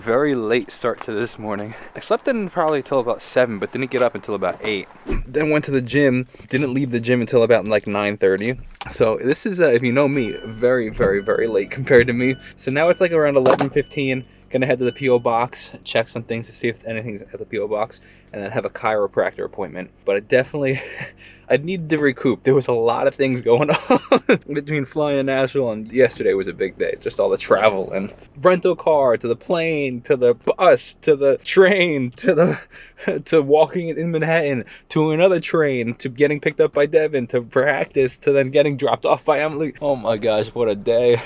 very late start to this morning. I slept in probably till about 7, but didn't get up until about 8. Then went to the gym, didn't leave the gym until about like 9:30. So this is, if you know me, very, very, very late compared to me. So now it's like around 11:15. Gonna head to the P.O. box, check some things to see if anything's at the P.O. box, and then have a chiropractor appointment. But I definitely, I need to recoup. There was a lot of things going on between flying to Nashville and yesterday was a big day. Just all the travel and rental car to the plane to the bus to the train to walking in Manhattan to another train to getting picked up by Devin to practice to then getting dropped off by Emily. Oh my gosh, what a day.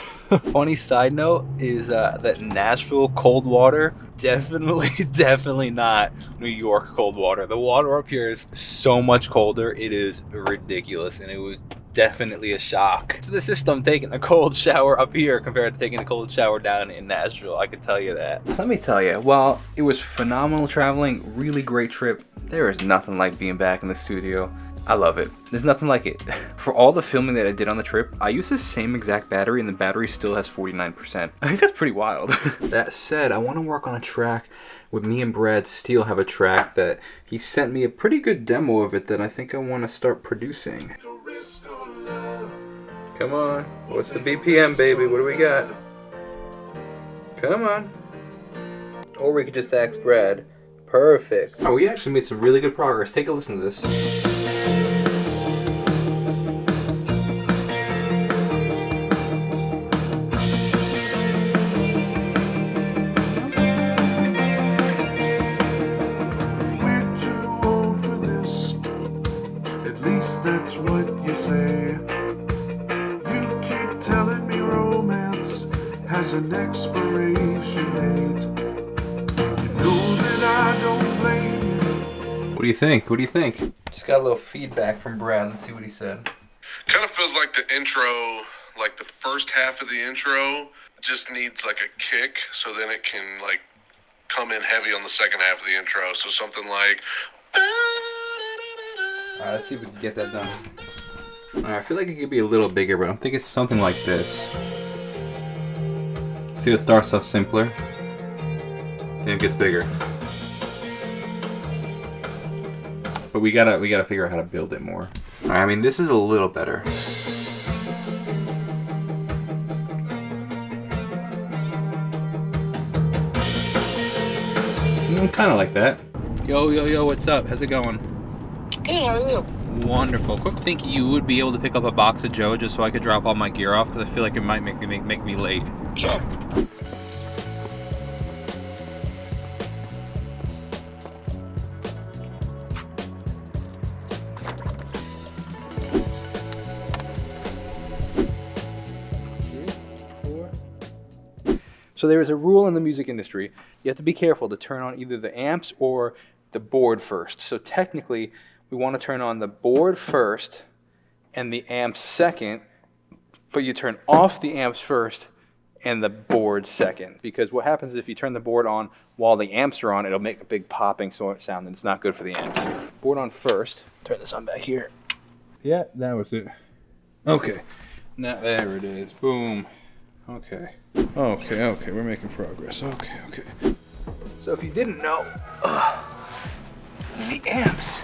Funny side note is that Nashville cold water, definitely not New York cold water. The water up here is so much colder. It is ridiculous, and it was definitely a shock to the system taking a cold shower up here compared to taking a cold shower down in Nashville. I can tell you that. Let me tell you, while it was phenomenal traveling, really great trip, there is nothing like being back in the studio. I love it. There's nothing like it. For all the filming that I did on the trip, I used the same exact battery and the battery still has 49%. I think that's pretty wild. That said, I want to work on a track with me and Brad Steele have a track that he sent me a pretty good demo of it that I think I want to start producing. Come on. What's the BPM, baby? What do we got? Come on. Or we could just ask Brad. Perfect. Oh, we actually made some really good progress. Take a listen to this. That's what you say. You keep telling me romance has an expiration date. You know that I don't blame you. What do you think? What do you think? Just got a little feedback from Brad. Let's see what he said. Kind of feels like the intro, like the first half of the intro just needs like a kick, so then it can like come in heavy on the second half of the intro. So something like... Alright, let's see if we can get that done. Alright, I feel like it could be a little bigger, but I'm thinking something like this. See, it starts off simpler, then it gets bigger. But we gotta figure out how to build it more. Alright, I mean, this is a little better. Kind of like that. Yo, what's up? How's it going? Hey, how are you? Wonderful. Quick think you would be able to pick up a box of Joe just so I could drop all my gear off because I feel like it might make me late. Sure. So there is a rule in the music industry. You have to be careful to turn on either the amps or the board first. So technically, we want to turn on the board first and the amps second, but you turn off the amps first and the board second. Because what happens if you turn the board on while the amps are on, it'll make a big popping sound and it's not good for the amps. Board on first. Turn this on back here. Yeah, that was it. Okay. Now, there it is. Boom. Okay, we're making progress. Okay. So if you didn't know, the amps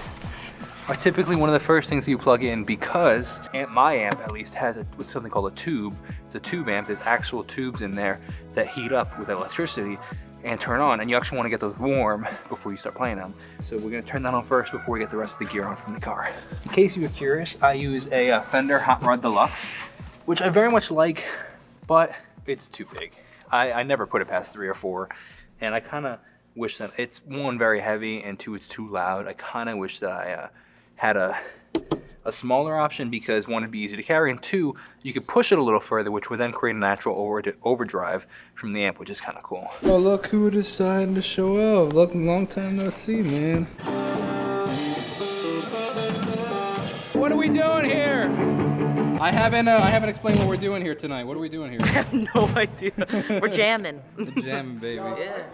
are typically one of the first things you plug in because my amp at least has what's something called a tube. It's a tube amp. There's actual tubes in there that heat up with electricity and turn on, and you actually want to get those warm before you start playing them. So we're gonna turn that on first before we get the rest of the gear on from the car. In case you were curious, I use a Fender Hot Rod Deluxe, which I very much like, but it's too big. I never put it past 3 or 4, and I kind of wish that it's one, very heavy, and 2, it's too loud. I kind of wish that I had a smaller option because 1, it'd be easy to carry, and 2, you could push it a little further, which would then create a natural overdrive from the amp, which is kind of cool. Oh, look who decided to show up. Look, long time no see, man. What are we doing here? I haven't explained what we're doing here tonight. What are we doing here? I have no idea. We're jamming. We're jamming, baby. Yeah.